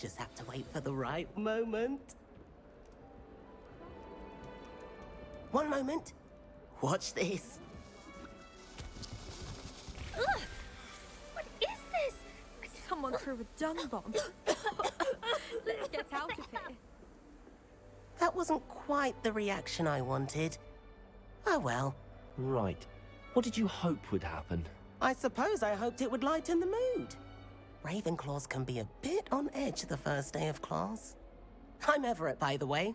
Just have to wait for the right moment. One moment. Watch this. Ugh! What is this? Someone threw a dung bomb. Let's get out of here. That wasn't quite the reaction I wanted. Oh well. Right. What did you hope would happen? I suppose I hoped it would lighten the mood. Ravenclaws can be a bit on edge the first day of class. I'm Everett, by the way.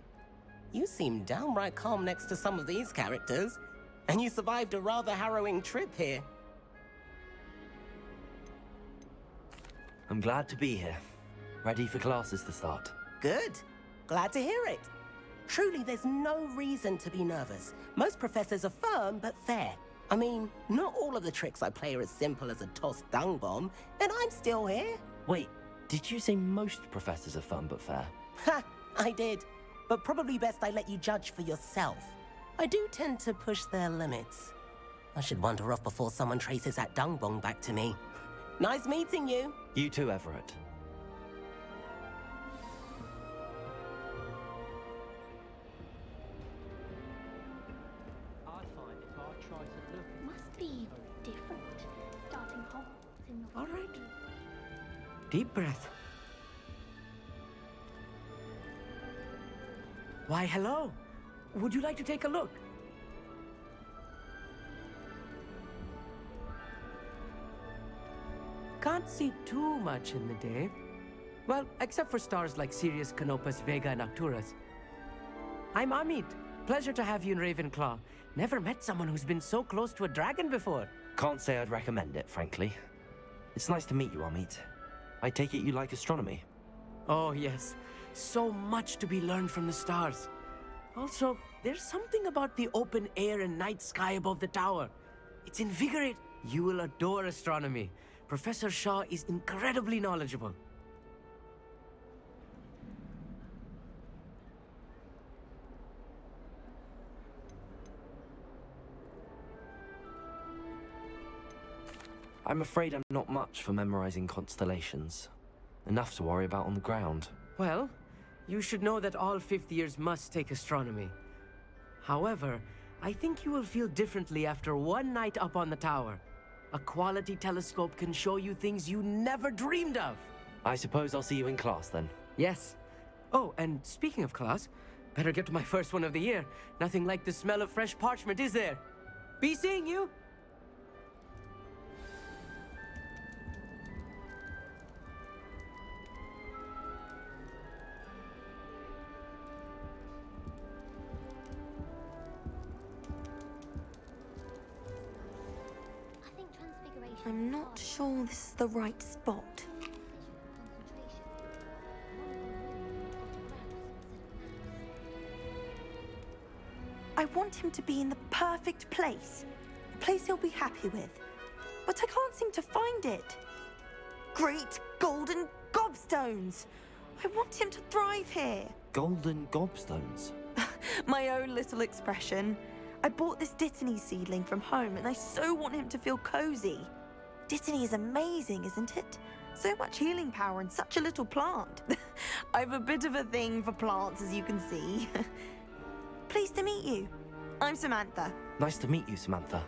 You seem downright calm next to some of these characters, and you survived a rather harrowing trip here. I'm glad to be here. Ready for classes to start. Good. Glad to hear it. Truly, there's no reason to be nervous. Most professors are firm but fair. I mean, not all of the tricks I play are as simple as a tossed dung bomb, and I'm still here. Wait, did you say most professors are fun but fair? Ha! I did. But probably best I let you judge for yourself. I do tend to push their limits. I should wander off before someone traces that dung bomb back to me. Nice meeting you. You too, Everett. I find if I try to look at Must be different. Starting Hogwarts in All right. Deep breath. Why, hello. Would you like to take a look? Can't see too much in the day. Well, except for stars like Sirius, Canopus, Vega, and Arcturus. I'm Amit. Pleasure to have you in Ravenclaw. Never met someone who's been so close to a dragon before. Can't say I'd recommend it, frankly. It's nice to meet you, Amit. I take it you like astronomy. Oh, yes. So much to be learned from the stars. Also, there's something about the open air and night sky above the tower. It's invigorating. You will adore astronomy. Professor Shaw is incredibly knowledgeable. I'm afraid I'm not much for memorizing constellations. Enough to worry about on the ground. Well, you should know that all fifth years must take astronomy. However, I think you will feel differently after one night up on the tower. A quality telescope can show you things you never dreamed of. I suppose I'll see you in class then. Yes. Oh, and speaking of class, better get to my first one of the year. Nothing like the smell of fresh parchment, is there? Be seeing you! I'm not sure this is the right spot. I want him to be in the perfect place. A place he'll be happy with. But I can't seem to find it. Great golden gobstones! I want him to thrive here. Golden gobstones? My own little expression. I bought this Dittany seedling from home and I so want him to feel cozy. Dittany is amazing, isn't it? So much healing power in such a little plant. I've a bit of a thing for plants, as you can see. Pleased to meet you. I'm Samantha. Nice to meet you, Samantha.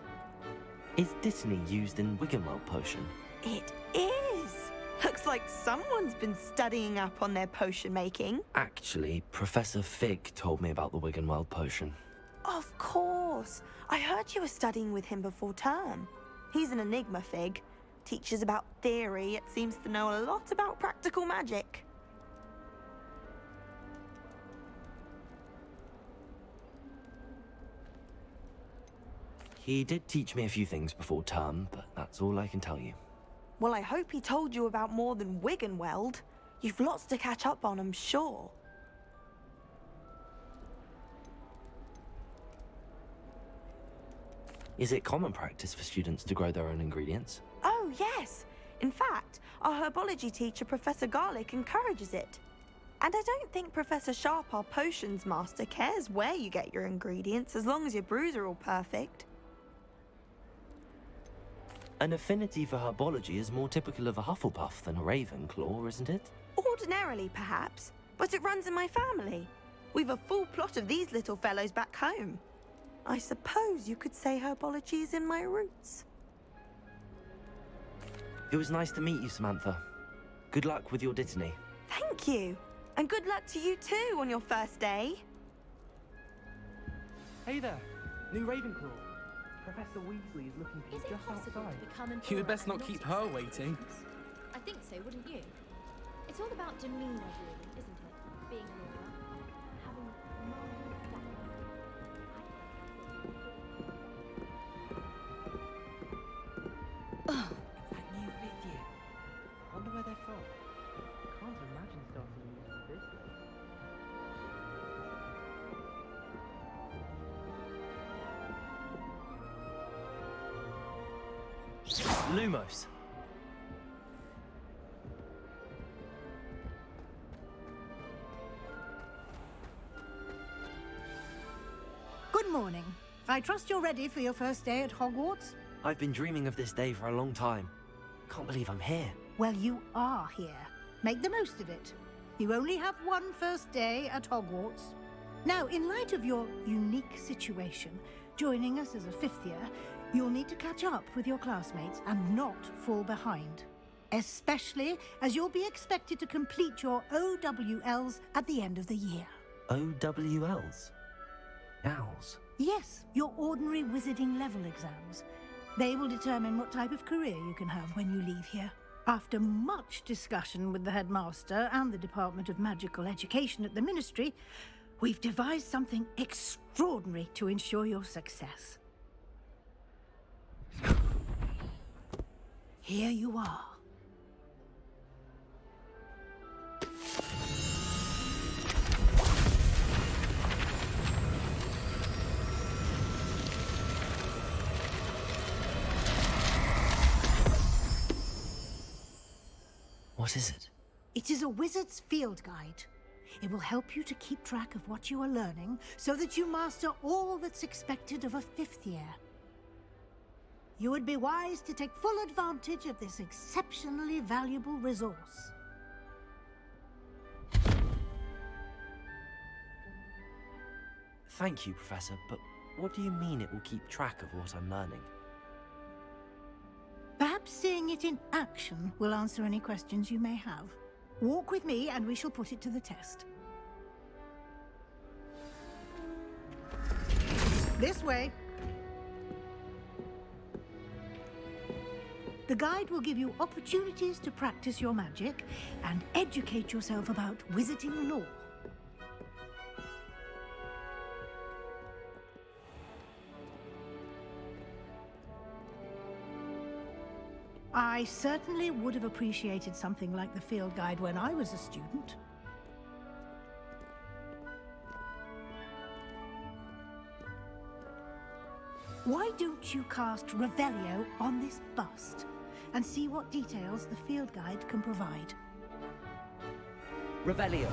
Is Dittany used in Wiggenweld potion? It is. Looks like someone's been studying up on their potion making. Actually, Professor Fig told me about the Wiggenweld potion. Of course. I heard you were studying with him before term. He's an enigma, Fig. Teaches about theory, yet seems to know a lot about practical magic. He did teach me a few things before term, but that's all I can tell you. Well, I hope he told you about more than Wiggenweld. You've lots to catch up on, I'm sure. Is it common practice for students to grow their own ingredients? Oh, yes. In fact, our herbology teacher, Professor Garlick, encourages it. And I don't think Professor Sharp, our potions master, cares where you get your ingredients, as long as your brews are all perfect. An affinity for herbology is more typical of a Hufflepuff than a Ravenclaw, isn't it? Ordinarily, perhaps, but it runs in my family. We've a full plot of these little fellows back home. I suppose you could say herbology is in my roots. It was nice to meet you, Samantha. Good luck with your dittany. Thank you. And good luck to you too on your first day. Hey there, new Ravenclaw. Professor Weasley is looking for you Is it just possible outside. to become You had Emperor best not and keep accept her waiting. sentence? I think so, wouldn't you? It's all about demeanor, really, isn't it? Being an aura. Having moral standing. That new fifth year. I wonder where they're from. Can't imagine starting a new business. Lumos. Good morning. I trust you're ready for your first day at Hogwarts? I've been dreaming of this day for a long time. Can't believe I'm here. Well, you are here. Make the most of it. You only have one first day at Hogwarts. Now, in light of your unique situation, joining us as a fifth year, you'll need to catch up with your classmates and not fall behind. Especially as you'll be expected to complete your OWLs at the end of the year. OWLs? Owls. Yes, your ordinary wizarding level exams. They will determine what type of career you can have when you leave here. After much discussion with the headmaster and the Department of Magical Education at the Ministry, we've devised something extraordinary to ensure your success. Here you are. What is it? It is a wizard's field guide. It will help you to keep track of what you are learning so that you master all that's expected of a fifth year. You would be wise to take full advantage of this exceptionally valuable resource. Thank you, Professor, but what do you mean it will keep track of what I'm learning? Perhaps seeing it in action will answer any questions you may have. Walk with me and we shall put it to the test. This way. The guide will give you opportunities to practice your magic and educate yourself about wizarding lore. I certainly would have appreciated something like the field guide when I was a student. Why don't you cast Revelio on this bust and see what details the field guide can provide? Revelio.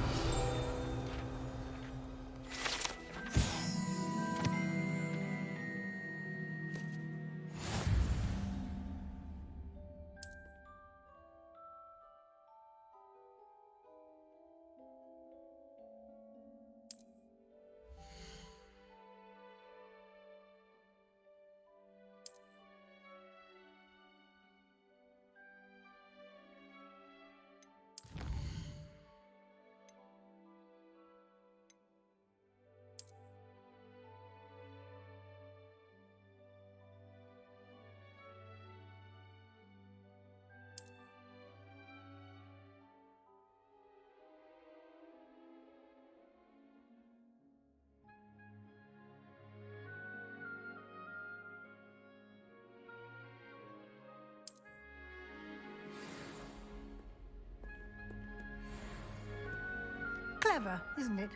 Clever, isn't it?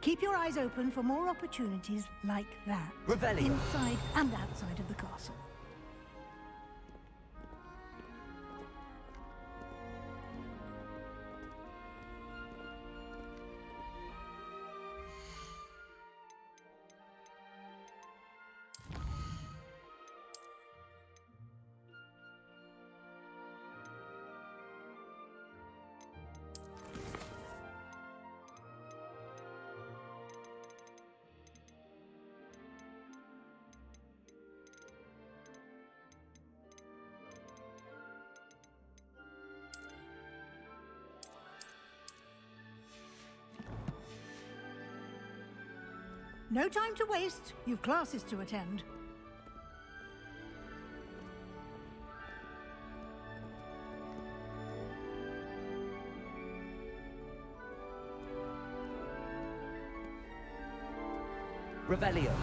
Keep your eyes open for more opportunities like that. Revelio. Inside and outside of the castle. No time to waste. You've classes to attend. Revelio.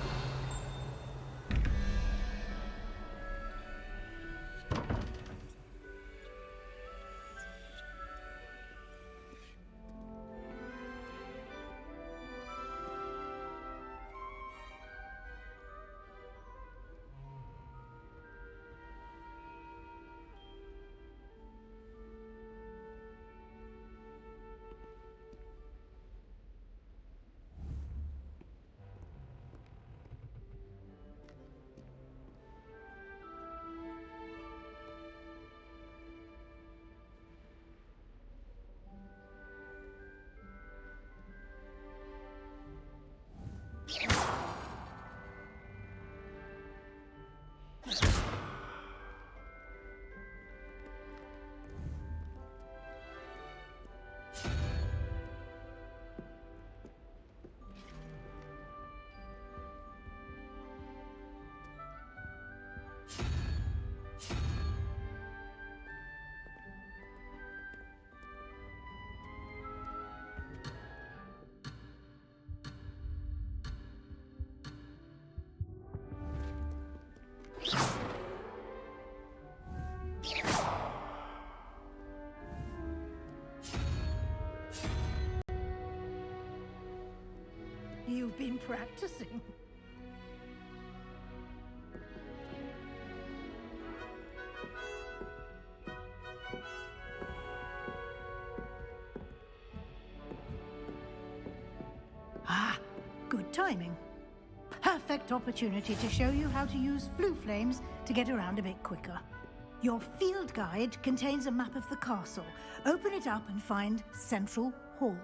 You've been practicing. Ah, good timing. Perfect opportunity to show you how to use flue flames to get around a bit quicker. Your field guide contains a map of the castle. Open it up and find Central Hall.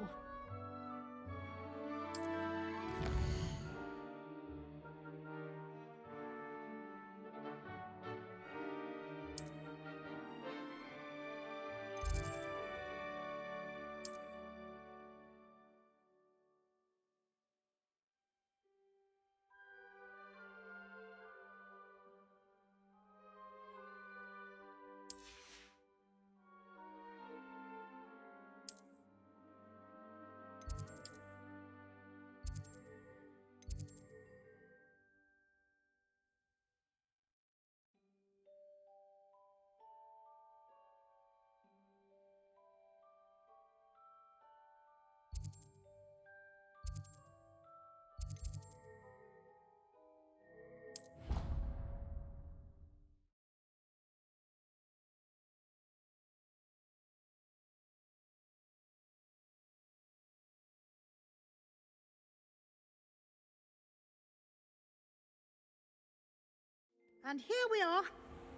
And here we are.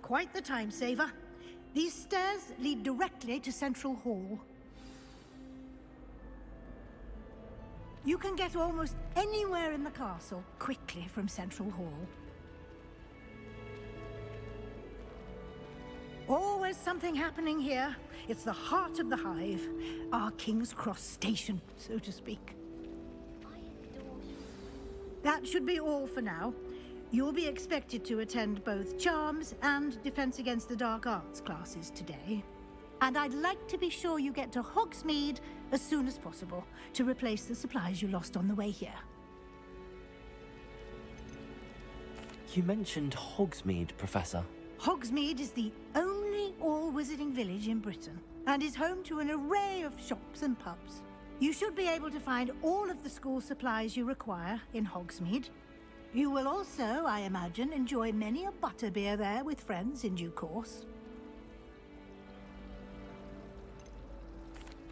Quite the time saver. These stairs lead directly to Central Hall. You can get almost anywhere in the castle quickly from Central Hall. Always something happening here. It's the heart of the hive. Our King's Cross station, so to speak. That should be all for now. You'll be expected to attend both Charms and Defense Against the Dark Arts classes today. And I'd like to be sure you get to Hogsmeade as soon as possible to replace the supplies you lost on the way here. You mentioned Hogsmeade, Professor. Hogsmeade is the only all-wizarding village in Britain and is home to an array of shops and pubs. You should be able to find all of the school supplies you require in Hogsmeade. You will also, I imagine, enjoy many a butterbeer there with friends in due course.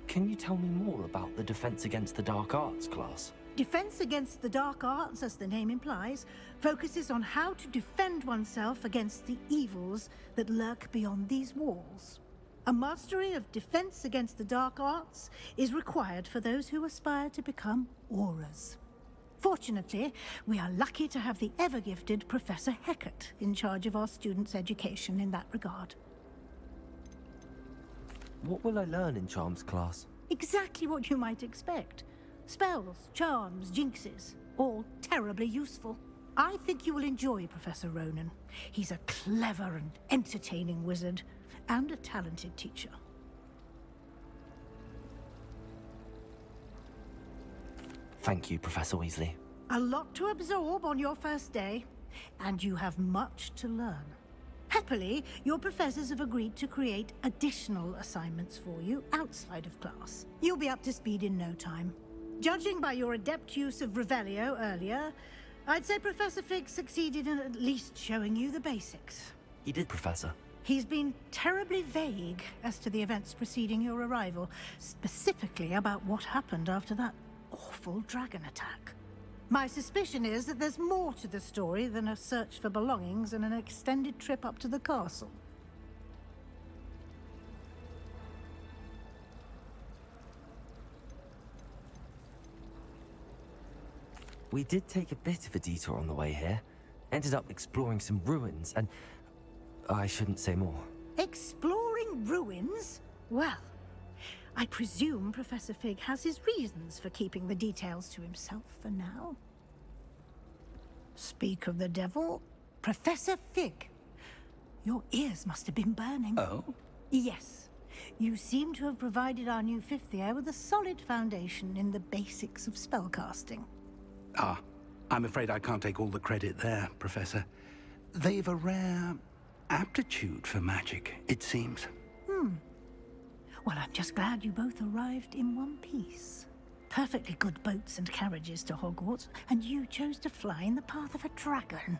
Can you tell me more about the Defense Against the Dark Arts class? Defense Against the Dark Arts, as the name implies, focuses on how to defend oneself against the evils that lurk beyond these walls. A mastery of Defense Against the Dark Arts is required for those who aspire to become Aurors. Fortunately, we are lucky to have the ever-gifted Professor Hecat in charge of our students' education in that regard. What will I learn in Charms class? Exactly what you might expect. Spells, charms, jinxes, all terribly useful. I think you will enjoy Professor Ronan. He's a clever and entertaining wizard, and a talented teacher. Thank you, Professor Weasley. A lot to absorb on your first day, and you have much to learn. Happily, your professors have agreed to create additional assignments for you outside of class. You'll be up to speed in no time. Judging by your adept use of Revelio earlier, I'd say Professor Fig succeeded in at least showing you the basics. He did, Professor. He's been terribly vague as to the events preceding your arrival, specifically about what happened after that awful dragon attack. My suspicion is that there's more to the story than a search for belongings and an extended trip up to the castle. We did take a bit of a detour on the way here. Ended up exploring some ruins and... I shouldn't say more. Exploring ruins? Well, I presume Professor Fig has his reasons for keeping the details to himself for now. Speak of the devil, Professor Fig. Your ears must have been burning. Oh? Yes. You seem to have provided our new fifth year with a solid foundation in the basics of spellcasting. Ah, I'm afraid I can't take all the credit there, Professor. They've a rare aptitude for magic, it seems. Well, I'm just glad you both arrived in one piece. Perfectly good boats and carriages to Hogwarts, and you chose to fly in the path of a dragon.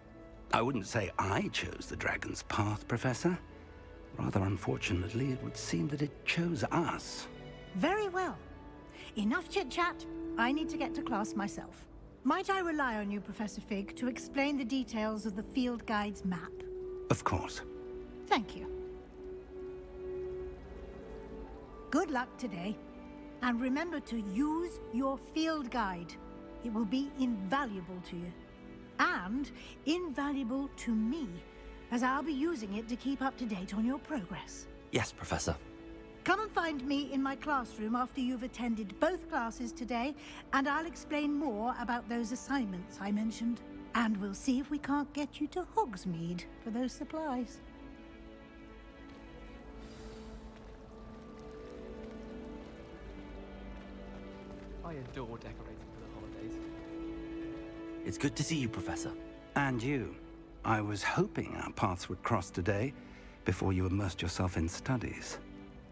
I wouldn't say I chose the dragon's path, Professor. Rather unfortunately, it would seem that it chose us. Very well. Enough chit-chat. I need to get to class myself. Might I rely on you, Professor Fig, to explain the details of the field guide's map? Of course. Thank you. Good luck today. And remember to use your field guide. It will be invaluable to you. And invaluable to me, as I'll be using it to keep up to date on your progress. Yes, Professor. Come and find me in my classroom after you've attended both classes today, and I'll explain more about those assignments I mentioned. And we'll see if we can't get you to Hogsmeade for those supplies. I adore decorating for the holidays. It's good to see you, Professor. And you. I was hoping our paths would cross today, before you immersed yourself in studies.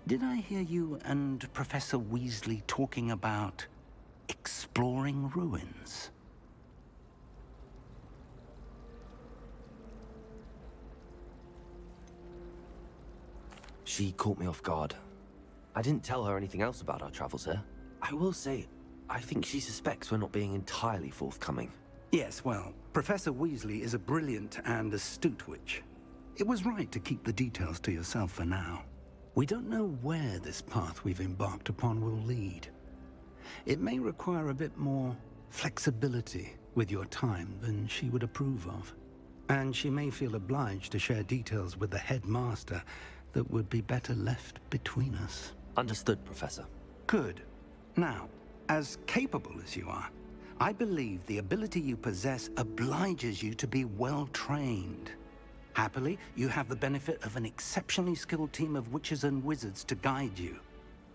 Did I hear you and Professor Weasley talking about exploring ruins? She caught me off guard. I didn't tell her anything else about our travels here. I will say, I think she suspects we're not being entirely forthcoming. Yes, well, Professor Weasley is a brilliant and astute witch. It was right to keep the details to yourself for now. We don't know where this path we've embarked upon will lead. It may require a bit more flexibility with your time than she would approve of. And she may feel obliged to share details with the headmaster that would be better left between us. Understood, Professor. Good. Now, as capable as you are, I believe the ability you possess obliges you to be well trained. Happily, you have the benefit of an exceptionally skilled team of witches and wizards to guide you.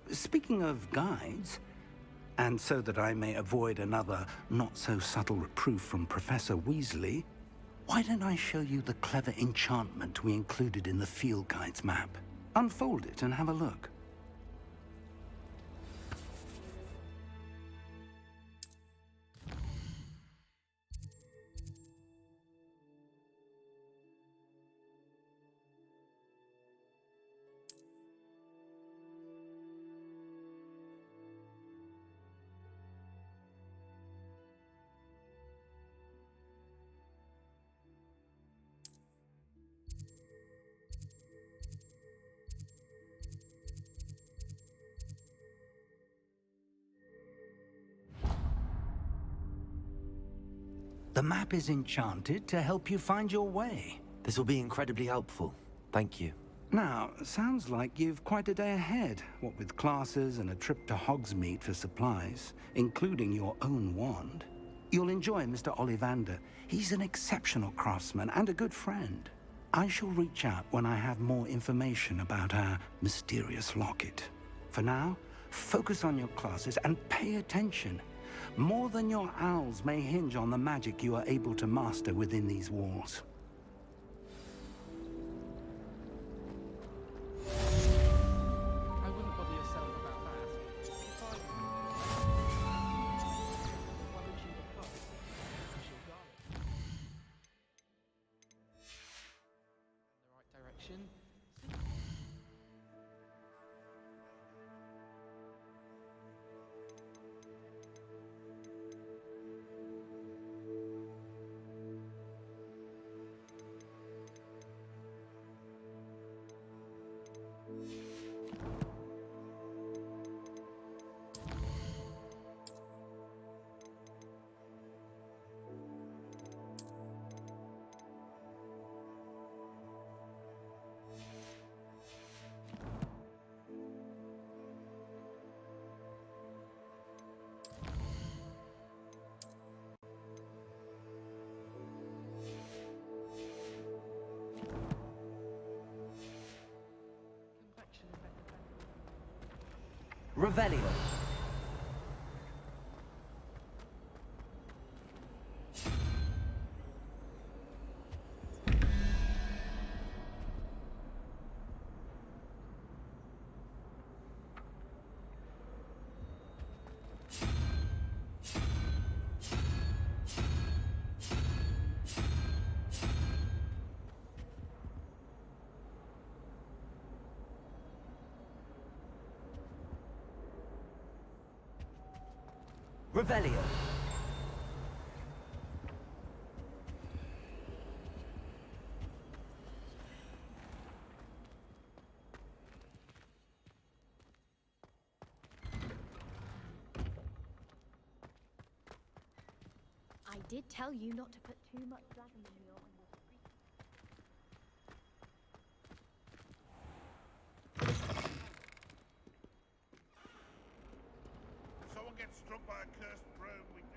Speaking of guides, and so that I may avoid another not-so-subtle reproof from Professor Weasley, why don't I show you the clever enchantment we included in the field guide's map? Unfold it and have a look. The map is enchanted to help you find your way. This will be incredibly helpful. Thank you. Now, sounds like you've quite a day ahead, what with classes and a trip to Hogsmeade for supplies, including your own wand. You'll enjoy Mr. Ollivander. He's an exceptional craftsman and a good friend. I shall reach out when I have more information about our mysterious locket. For now, focus on your classes and pay attention. More than your owls may hinge on the magic you are able to master within these walls. I wouldn't bother yourself about that. If I why don't you look up? I shall guard it. In the right direction. Revelio. Revelio. I did tell you not to put too much dragon manure on your street. If someone gets struck by a cursed broom, we do.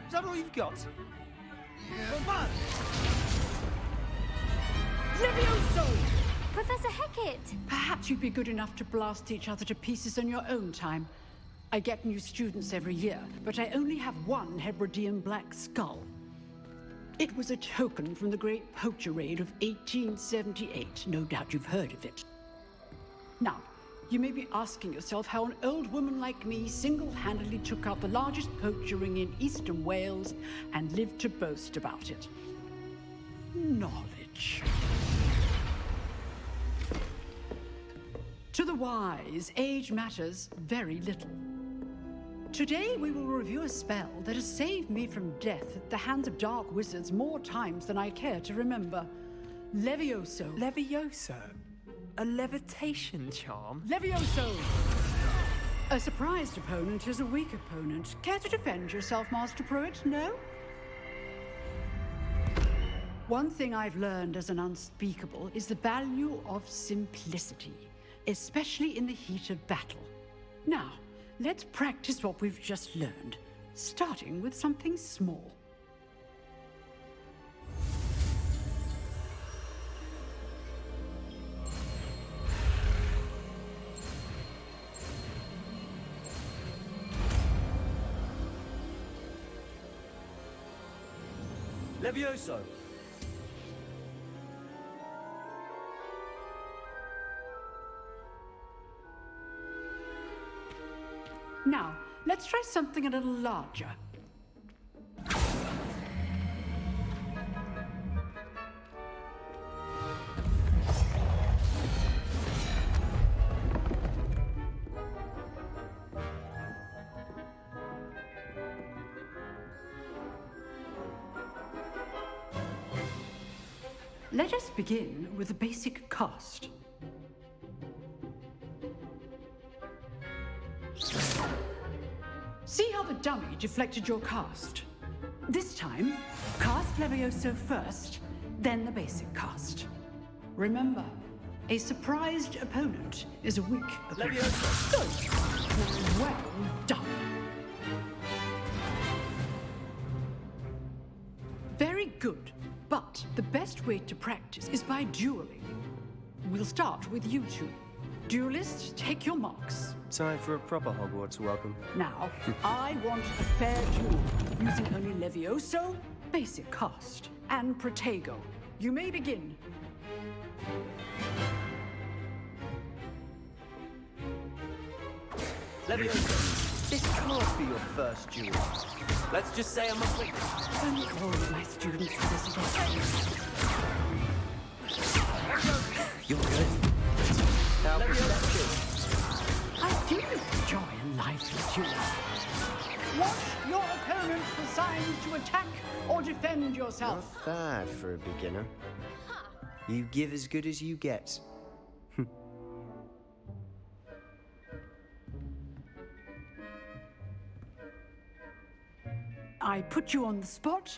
Is that all you've got? Yeah. Levioso! Professor Hecat! Perhaps you'd be good enough to blast each other to pieces in your own time. I get new students every year, but I only have one Hebridean black skull. It was a token from the Great Poacher Raid of 1878. No doubt you've heard of it. Now, you may be asking yourself how an old woman like me single-handedly took out the largest poacher ring in eastern Wales and lived to boast about it. Knowledge. To the wise, age matters very little. Today we will review a spell that has saved me from death at the hands of dark wizards more times than I care to remember. Levioso. Levioso? A levitation charm? Levioso! A surprised opponent is a weak opponent. Care to defend yourself, Master Pruitt? No? One thing I've learned as an unspeakable is the value of simplicity, especially in the heat of battle. Now, let's practice what we've just learned, starting with something small. Levioso! Now, let's try something a little larger. Let us begin with the basic cast. See how the dummy deflected your cast? This time, cast Levioso first, then the basic cast. Remember, a surprised opponent is a weak opponent. Levioso! Good. Well done. Very good, but the best way to practice is by dueling. We'll start with you two. Duelists, take your marks. Time for a proper Hogwarts welcome. Now, I want a fair duel, using only Levioso, basic cast, and Protego. You may begin. Levioso, This can't be your first duel. let's just say I'm a quick. Don't all of my students for this again. You're good. Now, I do enjoy a lively duel. Watch your opponent for signs to attack or defend yourself. not bad for a beginner. You give as good as you get. I put you on the spot,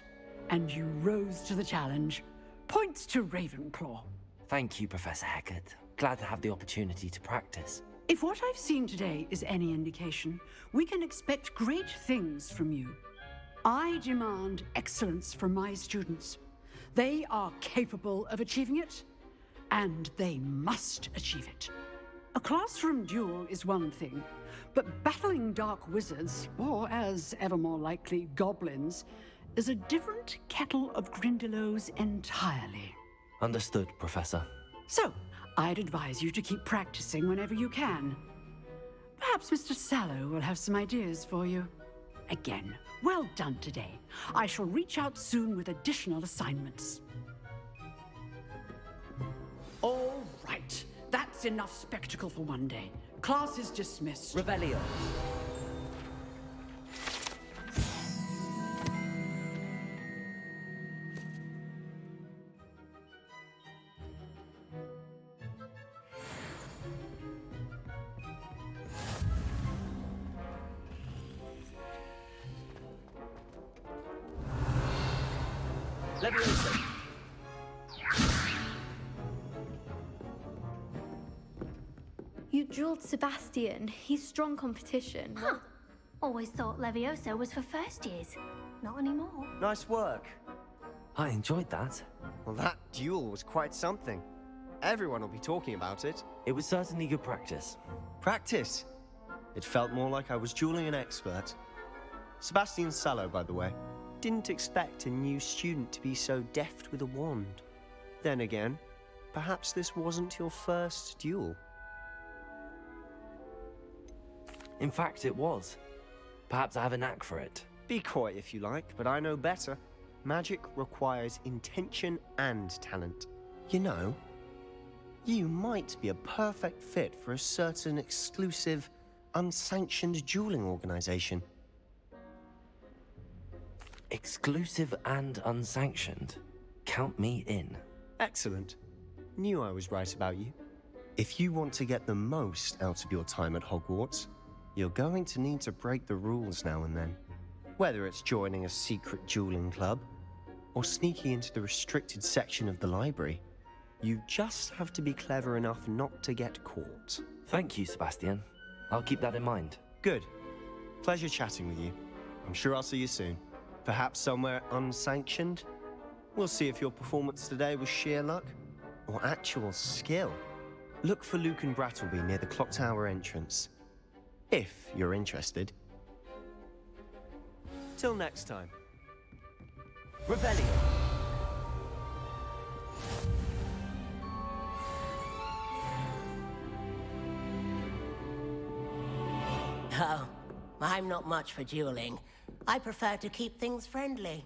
and you rose to the challenge. Points to Ravenclaw. Thank you, Professor Hecat. Glad to have the opportunity to practice. If what I've seen today is any indication, we can expect great things from you. I demand excellence from my students. They are capable of achieving it, and they must achieve it. A classroom duel is one thing, but battling dark wizards, or as ever more likely, goblins, is a different kettle of Grindylows entirely. Understood, Professor. So, I'd advise you to keep practicing whenever you can. Perhaps Mr. Sallow will have some ideas for you. Again, well done today. I shall reach out soon with additional assignments. All right. That's enough spectacle for one day. Class is dismissed. Revelio. Levioso. You dueled Sebastian. He's strong competition. Huh. Always thought Levioso was for first years. Not anymore. Nice work. I enjoyed that. Well, that duel was quite something. Everyone will be talking about it. It was certainly good practice. Practice? It felt more like I was dueling an expert. Sebastian Sallow, by the way. Didn't expect a new student to be so deft with a wand. Then again, perhaps this wasn't your first duel. In fact, it was. Perhaps I have a knack for it. Be coy if you like, but I know better. Magic requires intention and talent. You know, you might be a perfect fit for a certain exclusive, unsanctioned dueling organization. Exclusive and unsanctioned. Count me in. Excellent. Knew I was right about you. If you want to get the most out of your time at Hogwarts, you're going to need to break the rules now and then. Whether it's joining a secret dueling club, or sneaking into the restricted section of the library, you just have to be clever enough not to get caught. Thank you, Sebastian. I'll keep that in mind. Good. Pleasure chatting with you. I'm sure I'll see you soon. Perhaps somewhere unsanctioned? We'll see if your performance today was sheer luck or actual skill. Look for Luke and Brattleby near the clock tower entrance, if you're interested. Till next time. Revelio. Oh, I'm not much for dueling. I prefer to keep things friendly.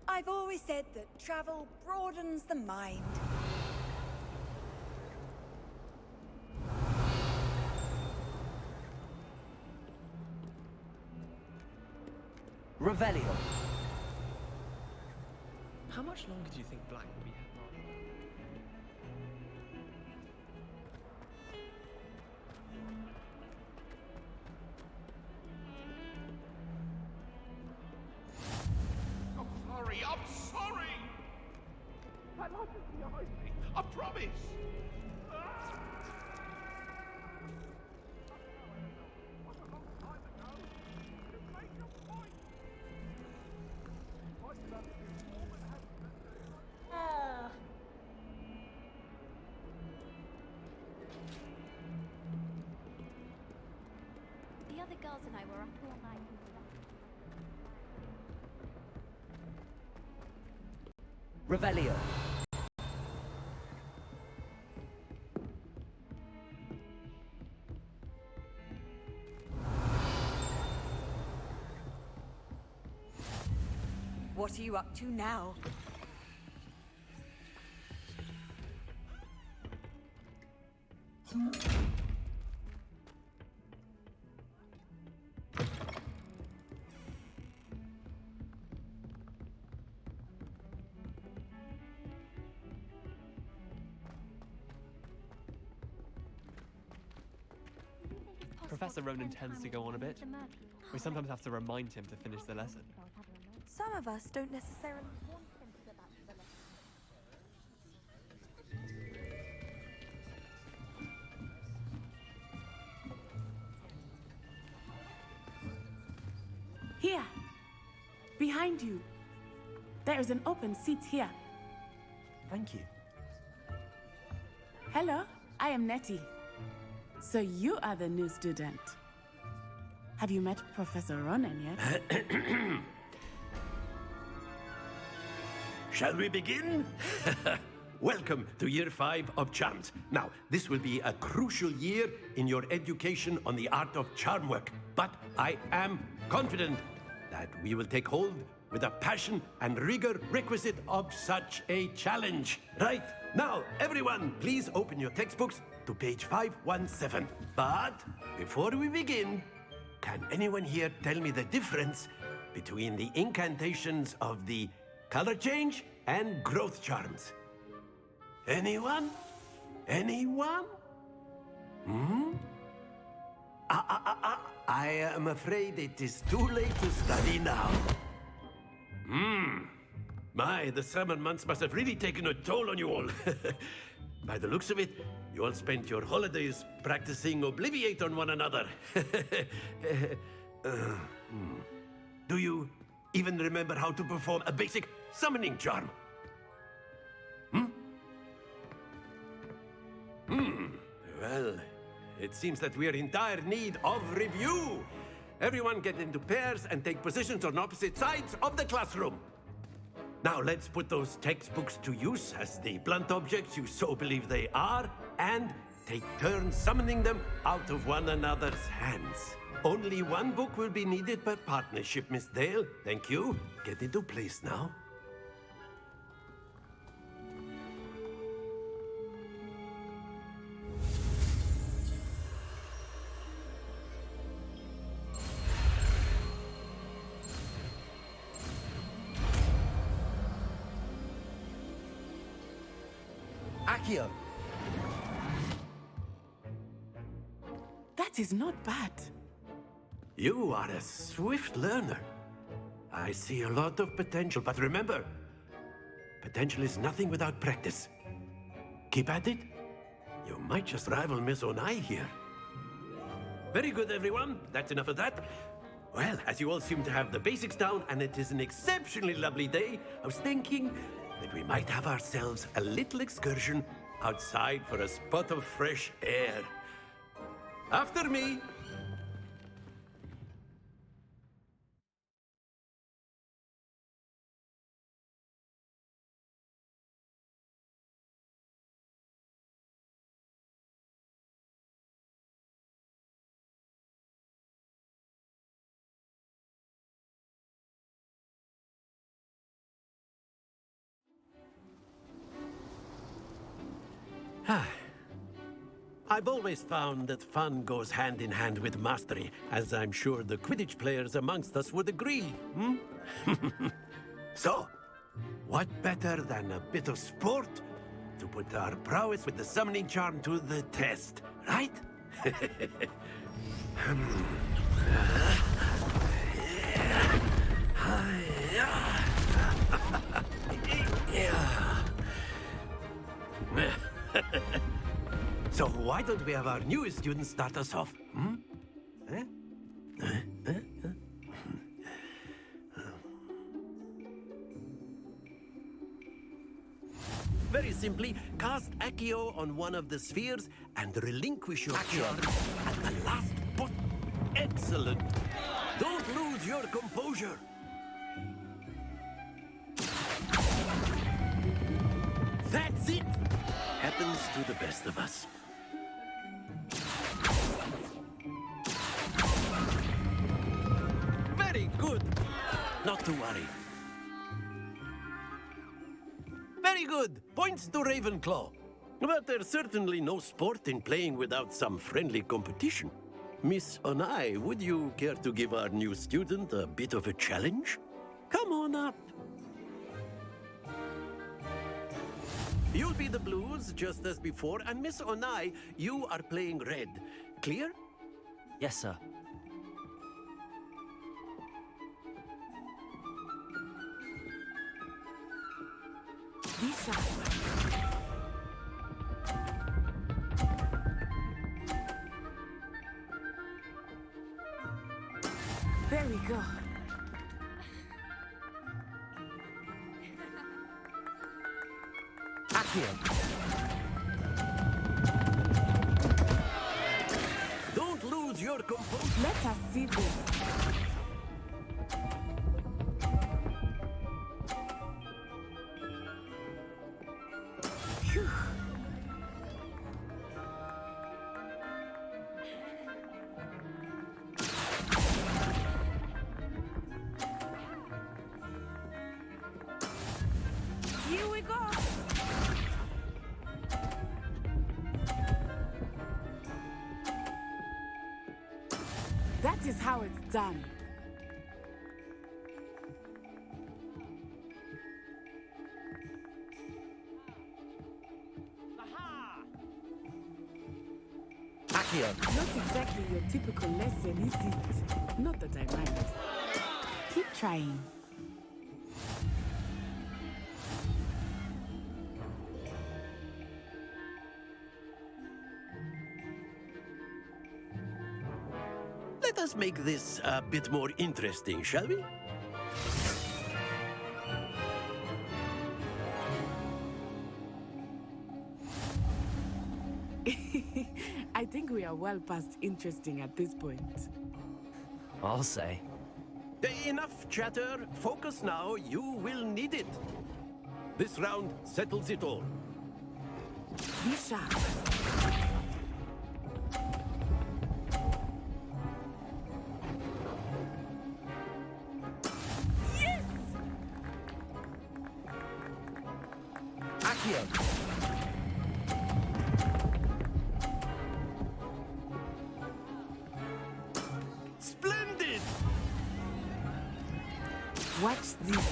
I've always said that travel broadens the mind. Revelio. How much longer do you think Black will be headmaster? I'm sorry! That light is behind me, I promise! The other girls and I were up all night. Revelio. What are you up to now? Professor Ronan tends to go on a bit. We sometimes have to remind him to finish the lesson. Some of us don't necessarily want him to go back to the lesson. Here, behind you. There is an open seat here. Thank you. Hello, I am Nettie. So you are the new student. Have you met Professor Ronan yet? Shall we begin? Welcome to Year 5 of Charms. Now, this will be a crucial year in your education on the art of charm work, but I am confident that we will take hold with the passion and rigor requisite of such a challenge. Right, now, everyone, please open your textbooks to page 517. But before we begin, can anyone here tell me the difference between the incantations of the color change and growth charms? Anyone? Anyone? I am afraid it is too late to study now. My, the summer months must have really taken a toll on you all. By the looks of it, you all spent your holidays practicing Obliviate on one another. Do you even remember how to perform a basic summoning charm? Well, it seems that we are in dire need of review. Everyone get into pairs and take positions on opposite sides of the classroom. Now let's put those textbooks to use as the blunt objects you so believe they are, and take turns summoning them out of one another's hands. Only one book will be needed per partnership, Miss Dale. Thank you. Get into place now. Accio. That is not bad. You are a swift learner. I see a lot of potential, but remember, potential is nothing without practice. Keep at it. You might just rival Miss Onai here. Very good, everyone. That's enough of that. Well, as you all seem to have the basics down, and it is an exceptionally lovely day, I was thinking that we might have ourselves a little excursion outside for a spot of fresh air. After me. I've always found that fun goes hand in hand with mastery, as I'm sure the Quidditch players amongst us would agree. So, what better than a bit of sport to put our prowess with the summoning charm to the test, right? So why don't we have our newest student start us off? Very simply, cast Accio on one of the spheres and relinquish your charm at the last button. Excellent! Don't lose your composure! That's it! Happens to the best of us. Very good! Not to worry. Very good! Points to Ravenclaw. But there's certainly no sport in playing without some friendly competition. Miss Onai, would you care to give our new student a bit of a challenge? Come on up. You'll be the blues, just as before, and Miss Onai, you are playing red. Clear? Yes, sir. Lisa. There we go. Accio. Don't lose your composure. Let us see this. Phew. Here we go. That is how it's done. Accio. Not exactly your typical lesson, is it? Not that I mind. Keep trying. Let us make this a bit more interesting, shall we? I think we are well past interesting at this point. I'll say. Enough chatter. Focus now. You will need it. This round settles it all. Be sharp. Yes! Accio. Splendid! Watch this.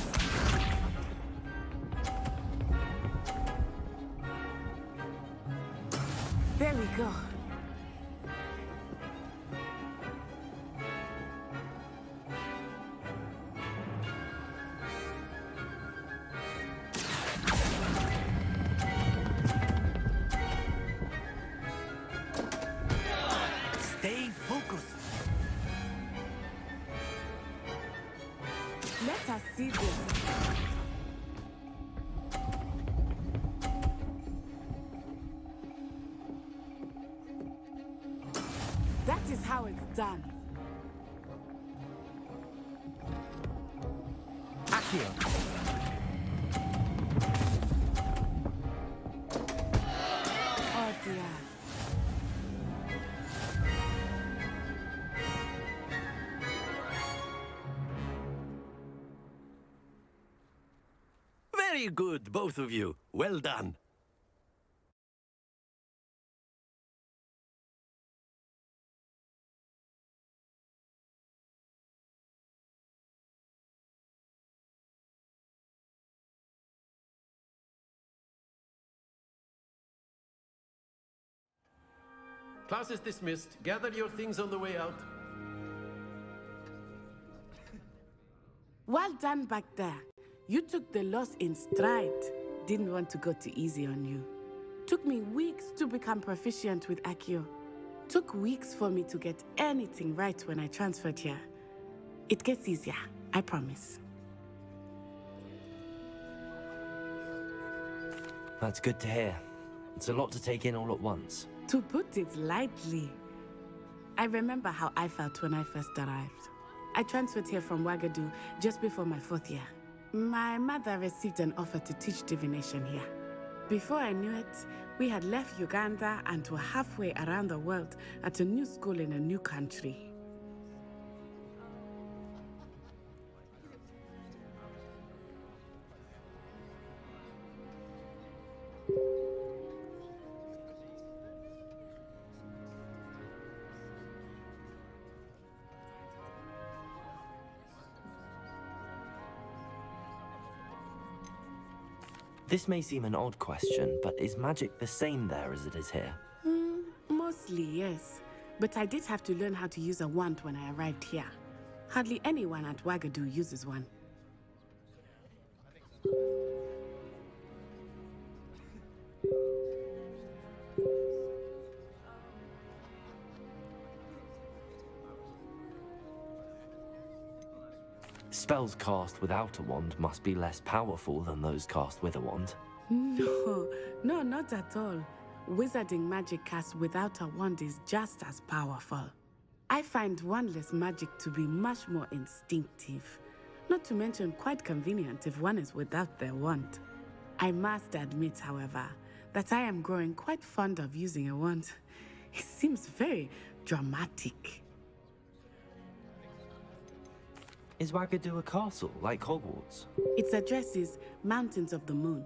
There we go. Stay focused. Let us see this. That is how it's done. Accio. Oh dear. Very good, both of you. Well done. Class is dismissed. Gather your things on the way out. Well done back there. You took the loss in stride. Didn't want to go too easy on you. Took me weeks to become proficient with Accio. Took weeks for me to get anything right when I transferred here. It gets easier, I promise. That's good to hear. It's a lot to take in all at once. To put it lightly, I remember how I felt when I first arrived. I transferred here from Ouagadougou just before my 4th year. My mother received an offer to teach divination here. Before I knew it, we had left Uganda and were halfway around the world at a new school in a new country. This may seem an odd question, but is magic the same there as it is here? Mostly, yes. But I did have to learn how to use a wand when I arrived here. Hardly anyone at Ouagadougou uses one. Spells cast without a wand must be less powerful than those cast with a wand. No, not at all. Wizarding magic cast without a wand is just as powerful. I find wandless magic to be much more instinctive. Not to mention quite convenient if one is without their wand. I must admit, however, that I am growing quite fond of using a wand. It seems very dramatic. Is Ouagadougou a castle, like Hogwarts? Its address is Mountains of the Moon.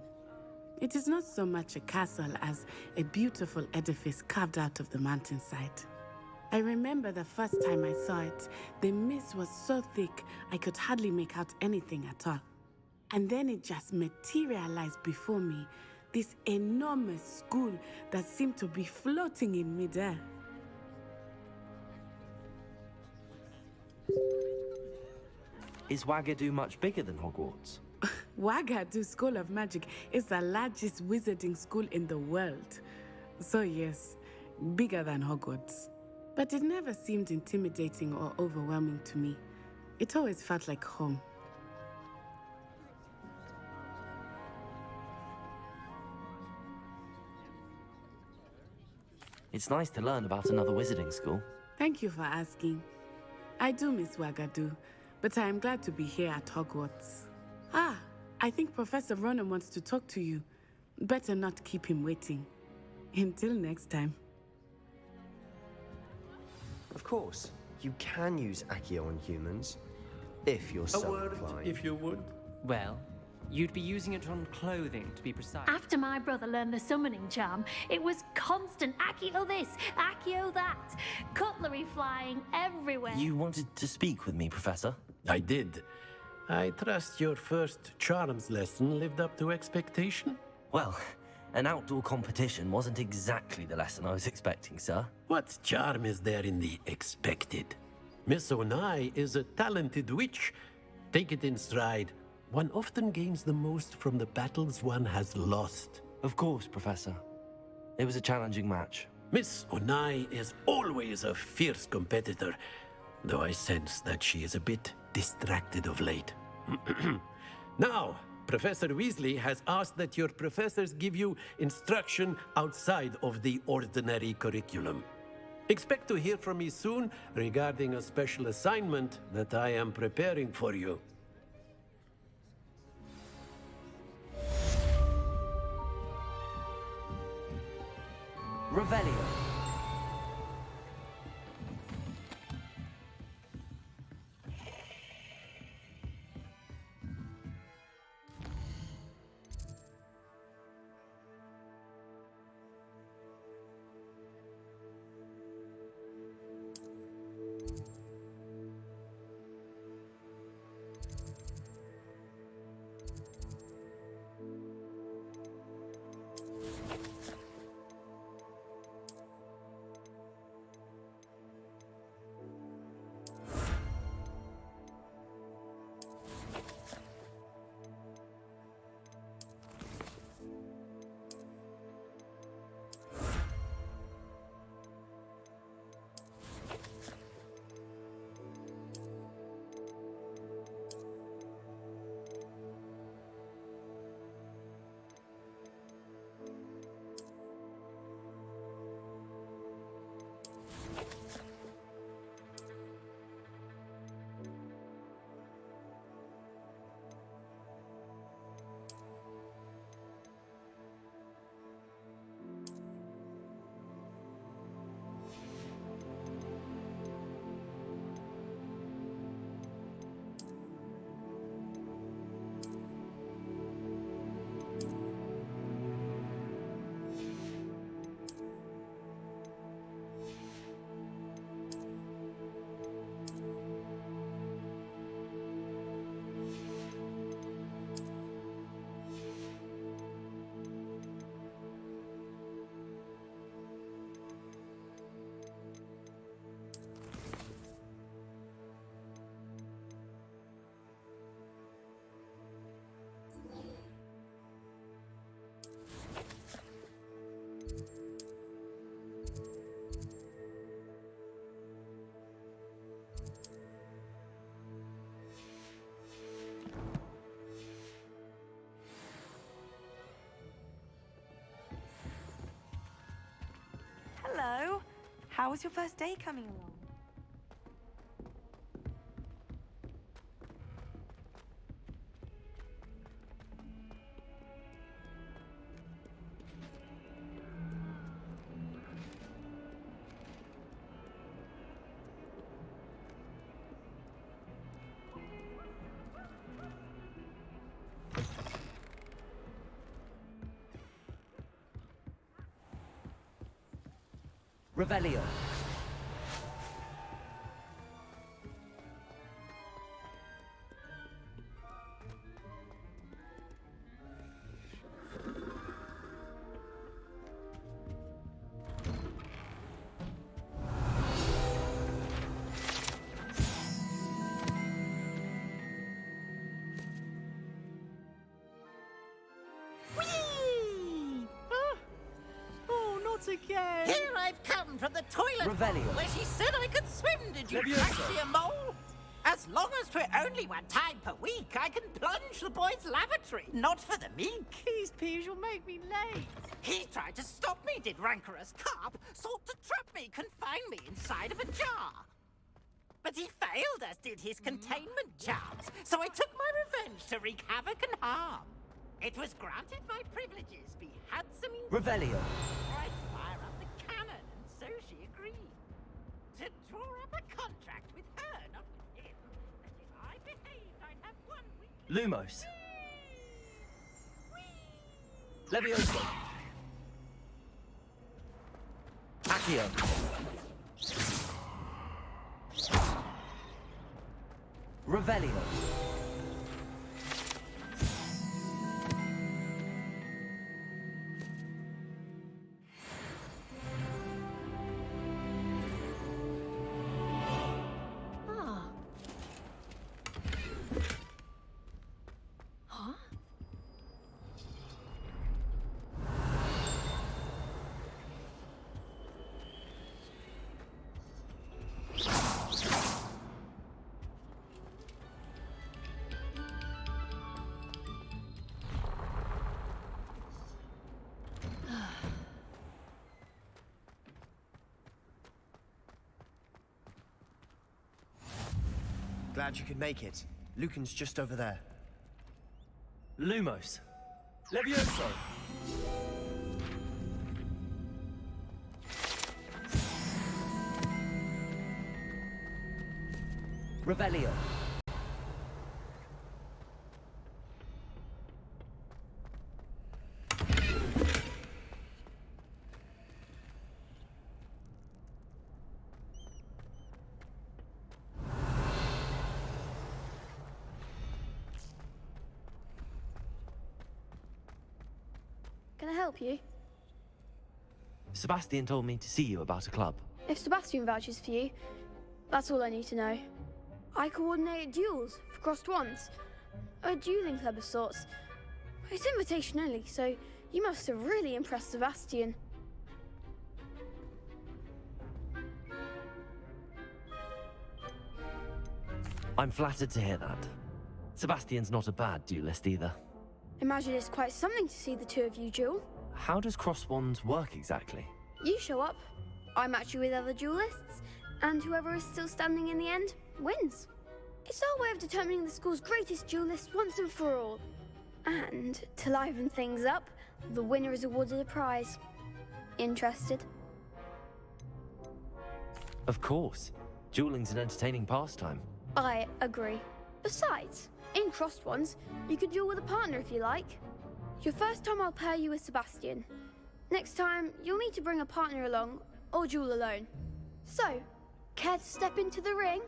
It is not so much a castle as a beautiful edifice carved out of the mountainside. I remember the first time I saw it, the mist was so thick I could hardly make out anything at all. And then it just materialized before me, this enormous school that seemed to be floating in midair. Is Ouagadougou much bigger than Hogwarts? Ouagadougou School of Magic is the largest wizarding school in the world. So yes, bigger than Hogwarts. But it never seemed intimidating or overwhelming to me. It always felt like home. It's nice to learn about another wizarding school. Thank you for asking. I do miss Ouagadougou, but I am glad to be here at Hogwarts. Ah, I think Professor Ronan wants to talk to you. Better not keep him waiting. Until next time. Of course, you can use Accio on humans, if you're so inclined. If you would. Well, you'd be using it on clothing, to be precise. After my brother learned the summoning charm, it was constant Accio this, Accio that, cutlery flying everywhere. You wanted to speak with me, Professor? I did. I trust your first charms lesson lived up to expectation? Well, an outdoor competition wasn't exactly the lesson I was expecting, sir. What charm is there in the expected? Miss Onai is a talented witch. Take it in stride. One often gains the most from the battles one has lost. Of course, Professor. It was a challenging match. Miss Onai is always a fierce competitor, though I sense that she is a bit distracted of late. Now, Professor Weasley has asked that your professors give you instruction outside of the ordinary curriculum. Expect to hear from me soon regarding a special assignment that I am preparing for you. Revelio. How was your first day coming along? Revelio. Again. Here I've come from the toilet Revelio. where she said I could swim. Did you Leviosa. catch your mole? As long as for only one time per week, I can plunge the boy's lavatory. Not for the meek. These peas will make me late. He tried to stop me, did rancorous carp. Sought to trap me, confine me inside of a jar. But he failed, as did his containment charms. So I took my revenge to wreak havoc and harm. It was granted my privileges be handsome in Revelio. I'd fire up the cannon, and so she agreed. To draw up a contract with her, not with him. That if I behaved, I'd have 1 week. Lumos. Levioso. Accio. Revelio. Glad you could make it. Lucan's just over there. Lumos. Levioso. Revelio. Can I help you? Sebastian told me to see you about a club. If Sebastian vouches for you, that's all I need to know. I coordinate duels for crossed wands. A dueling club of sorts. It's invitation only, so you must have really impressed Sebastian. I'm flattered to hear that. Sebastian's not a bad duelist either. Imagine it's quite something to see the two of you duel. How does cross wands work exactly? You show up, I match you with other duelists, and whoever is still standing in the end wins. It's our way of determining the school's greatest duelist once and for all. And to liven things up, the winner is awarded a prize. Interested? Of course. Dueling's an entertaining pastime. I agree. Besides, in crossed ones, you could duel with a partner if you like. Your first time I'll pair you with Sebastian. Next time, you'll need to bring a partner along, or duel alone. So, care to step into the ring?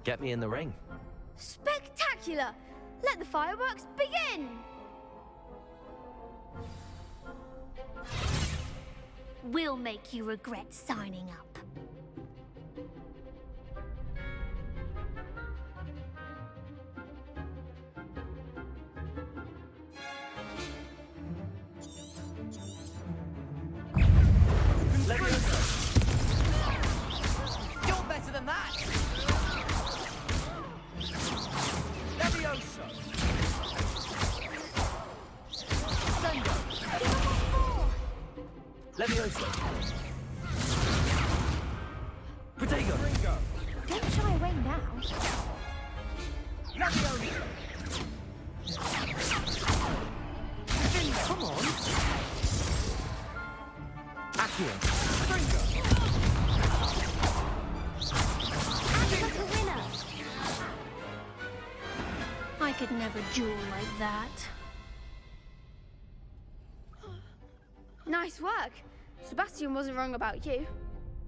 Get me in the ring. Spectacular! Let the fireworks begin! We'll make you regret signing up. You're better than that! Levioso. Sunday. Levioso. never duel like that. Nice work. Sebastian wasn't wrong about you.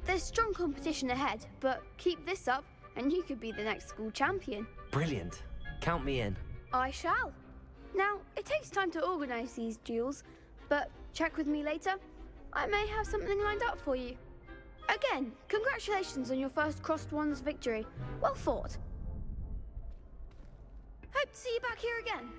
There's strong competition ahead, but keep this up and you could be the next school champion. Brilliant. Count me in. I shall. Now, it takes time to organise these duels, but check with me later. I may have something lined up for you. Again, congratulations on your first Crossed Wands victory. Well fought. Hope to see you back here again.